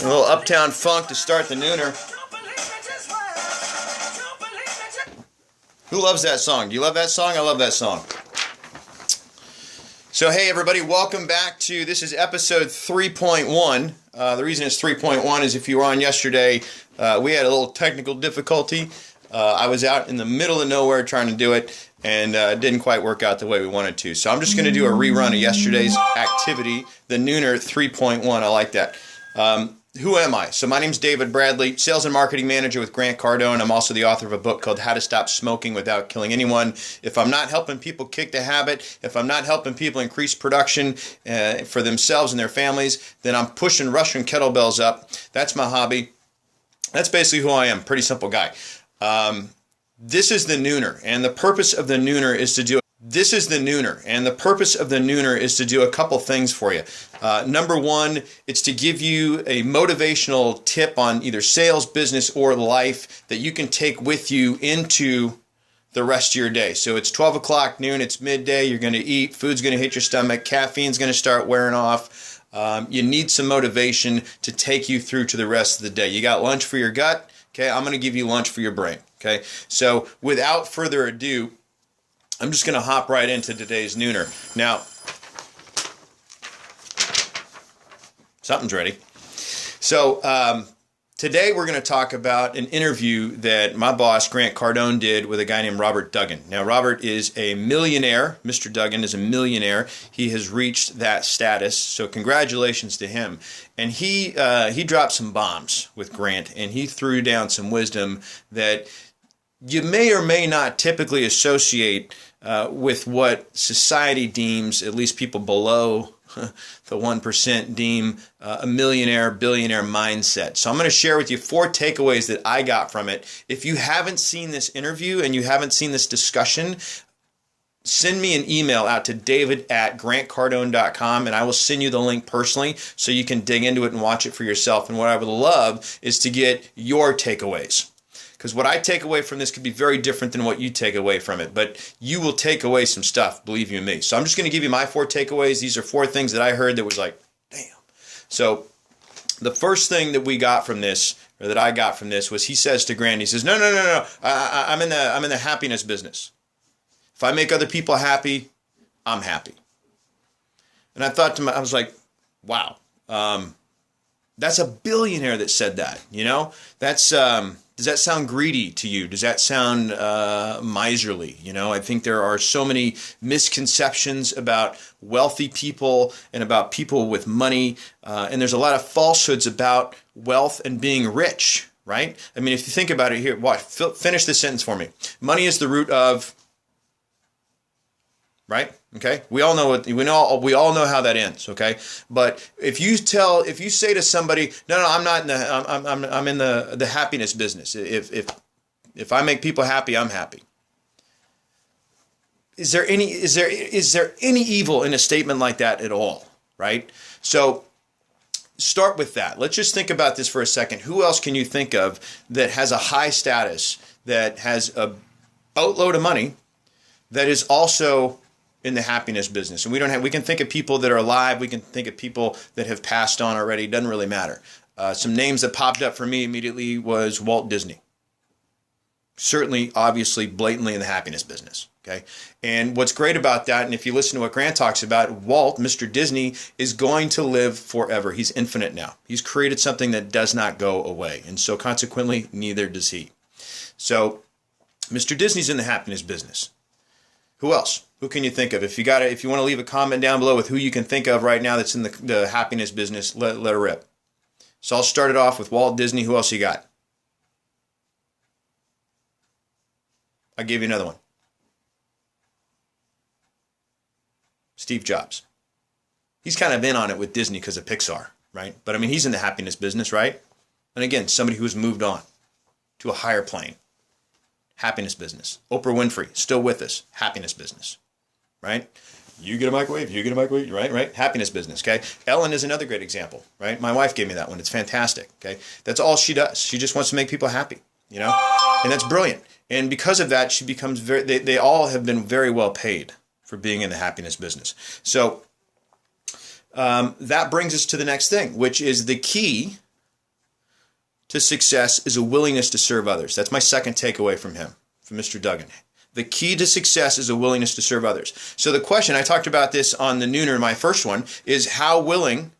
A little Uptown Funk to start the nooner. Who loves that song? Do you love that song? I love that song. So hey everybody, welcome back to, this is episode 3.1. The reason it's 3.1 is if you were on yesterday, we had a little technical difficulty. I was out in the middle of nowhere trying to do it, and it didn't quite work out the way we wanted to. So I'm just going to do a rerun of yesterday's activity, the Nooner 3.1. I like that. Who am I? So my name's David Bradley, Sales and Marketing Manager with Grant Cardone. I'm also the author of a book called How to Stop Smoking Without Killing Anyone. If I'm not helping people kick the habit, if I'm not helping people increase production for themselves and their families, then I'm pushing Russian kettlebells up. That's my hobby. That's basically who I am. Pretty simple guy. This is the Nooner, and the purpose of the Nooner is to do a couple things for you. Number one, it's to give you a motivational tip on either sales, business, or life that you can take with you into the rest of your day. So it's 12 o'clock noon, it's midday, you're going to eat, food's going to hit your stomach, caffeine's going to start wearing off. You need some motivation to take you through to the rest of the day. You got lunch for your gut, okay? I'm going to give you lunch for your brain, okay? So without further ado, I'm just going to hop right into today's Nooner. Now, something's ready. So today we're going to talk about an interview that my boss, Grant Cardone, did with a guy named Robert Duggan. Now, Robert is a millionaire. Mr. Duggan is a millionaire. He has reached that status, so congratulations to him. And he dropped some bombs with Grant, and he threw down some wisdom that you may or may not typically associate with what society deems, at least people below the 1% deem a millionaire, billionaire mindset. So I'm going to share with you 4 takeaways that I got from it. If you haven't seen this interview and you haven't seen this discussion, send me an email out to david@grantcardone.com, and I will send you the link personally so you can dig into it and watch it for yourself. And what I would love is to get your takeaways. Because what I take away from this could be very different than what you take away from it. But you will take away some stuff, believe you me. So I'm just going to give you my 4 takeaways. These are 4 things that I heard that was like, damn. So the first thing that we got from this, or that I got from this, was he says to Grant, he says, no. I'm in the happiness business. If I make other people happy, I'm happy. And I thought to myself, I was like, wow. That's a billionaire that said that, you know? That's... Does that sound greedy to you? Does that sound miserly? You know, I think there are so many misconceptions about wealthy people and about people with money, and there's a lot of falsehoods about wealth and being rich, right? I mean, if you think about it here, watch, finish this sentence for me. Money is the root of, right? Okay, we all know we all know how that ends. Okay, but if you say to somebody, no, I'm not in the, I'm in the happiness business. If I make people happy, I'm happy. Is there any evil in a statement like that at all? Right. So start with that. Let's just think about this for a second. Who else can you think of that has a high status, that has a boatload of money, that is also in the happiness business? And we can think of people that are alive, we can think of people that have passed on already, it doesn't really matter. Some names that popped up for me immediately was Walt Disney. Certainly, obviously, blatantly in the happiness business. Okay, and what's great about that, and if you listen to what Grant talks about, Walt, Mr. Disney, is going to live forever. He's infinite now. He's created something that does not go away, and so consequently, neither does he. So, Mr. Disney's in the happiness business. Who else? Who can you think of? If you want to leave a comment down below with who you can think of right now that's in the happiness business, let her rip. So I'll start it off with Walt Disney. Who else you got? I'll give you another one. Steve Jobs. He's kind of in on it with Disney because of Pixar, right? But I mean, he's in the happiness business, right? And again, somebody who has moved on to a higher plane. Happiness business. Oprah Winfrey, still with us. Happiness business, right? You get a microwave, right? Happiness business, okay? Ellen is another great example, right? My wife gave me that one. It's fantastic, okay? That's all she does. She just wants to make people happy, you know? And that's brilliant. And because of that, she becomes they all have been very well paid for being in the happiness business. So that brings us to the next thing, which is the key to success is a willingness to serve others. That's my second takeaway from him, from Mr. Duggan. The key to success is a willingness to serve others. So the question, I talked about this on the Nooner, my first one, is how willing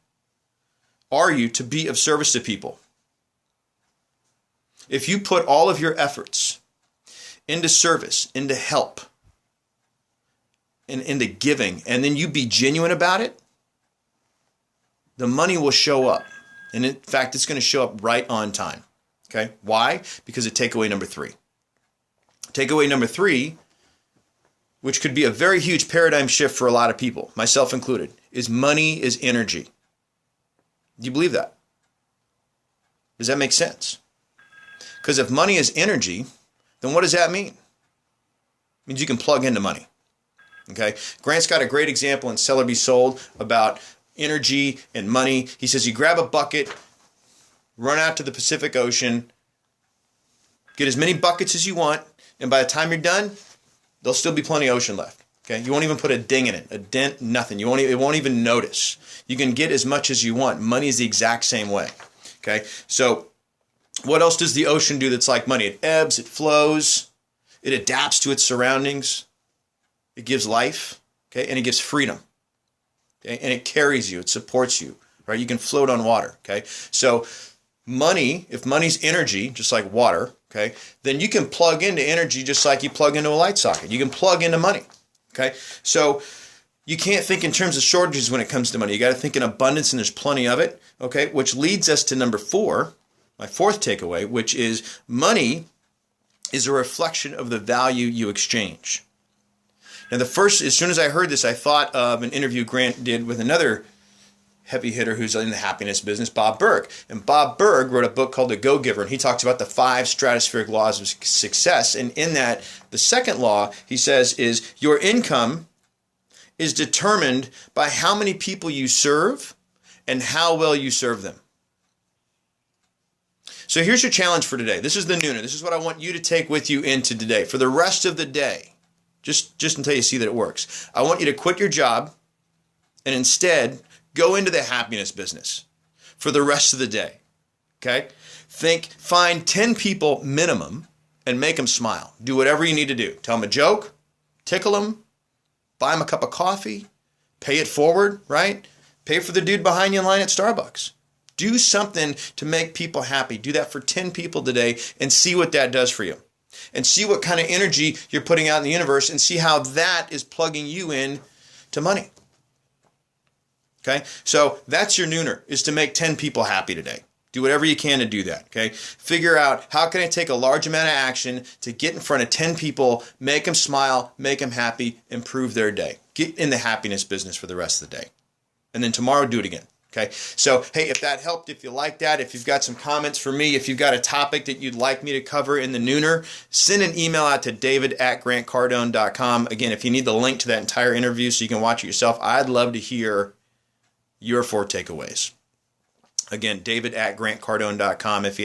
are you to be of service to people? If you put all of your efforts into service, into help, and into giving, and then you be genuine about it, the money will show up. And in fact, it's going to show up right on time. Okay? Why? Because of takeaway number 3. Takeaway number 3, which could be a very huge paradigm shift for a lot of people, myself included, is money is energy. Do you believe that? Does that make sense? Because if money is energy, then what does that mean? It means you can plug into money. Okay? Grant's got a great example in Sell or Be Sold about energy and money. He says you grab a bucket, run out to the Pacific Ocean, get as many buckets as you want, and by the time you're done, there'll still be plenty of ocean left. Okay? You won't even put a ding in it, a dent, nothing. It won't even notice. You can get as much as you want. Money is the exact same way. Okay? So what else does the ocean do that's like money? It ebbs, it flows, it adapts to its surroundings, it gives life, okay, and it gives freedom. Okay? And it carries you, it supports you, right? You can float on water, okay? So money, if money's energy, just like water, okay, then you can plug into energy just like you plug into a light socket. You can plug into money, okay? So you can't think in terms of shortages when it comes to money. You got to think in abundance, and there's plenty of it, okay? Which leads us to number 4, my fourth takeaway, which is money is a reflection of the value you exchange. Now, as soon as I heard this, I thought of an interview Grant did with another heavy hitter who's in the happiness business, Bob Burg. And Bob Burg wrote a book called The Go-Giver, and he talks about the 5 stratospheric laws of success. And in that, the second law, he says, is your income is determined by how many people you serve and how well you serve them. So here's your challenge for today. This is the Nooner. This is what I want you to take with you into today. For the rest of the day, just until you see that it works, I want you to quit your job and instead go into the happiness business for the rest of the day. Okay? Find 10 people minimum and make them smile. Do whatever you need to do. Tell them a joke, tickle them, buy them a cup of coffee, pay it forward, right? Pay for the dude behind you in line at Starbucks. Do something to make people happy. Do that for 10 people today and see what that does for you. And see what kind of energy you're putting out in the universe and see how that is plugging you in to money. Okay? So that's your Nooner, is to make 10 people happy today. Do whatever you can to do that. Okay? Figure out how can I take a large amount of action to get in front of 10 people, make them smile, make them happy, improve their day. Get in the happiness business for the rest of the day. And then tomorrow, do it again. Okay, so hey, if that helped, if you like that, if you've got some comments for me, if you've got a topic that you'd like me to cover in the Nooner, send an email out to david@grantcardone.com. Again, if you need the link to that entire interview so you can watch it yourself, I'd love to hear your 4 takeaways. Again, david@grantcardone.com. If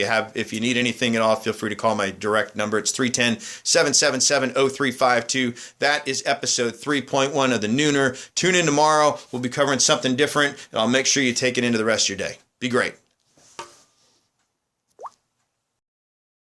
you need anything at all, feel free to call my direct number. It's 310-777-0352. That is episode 3.1 of the Nooner. Tune in tomorrow. We'll be covering something different, and I'll make sure you take it into the rest of your day. Be great.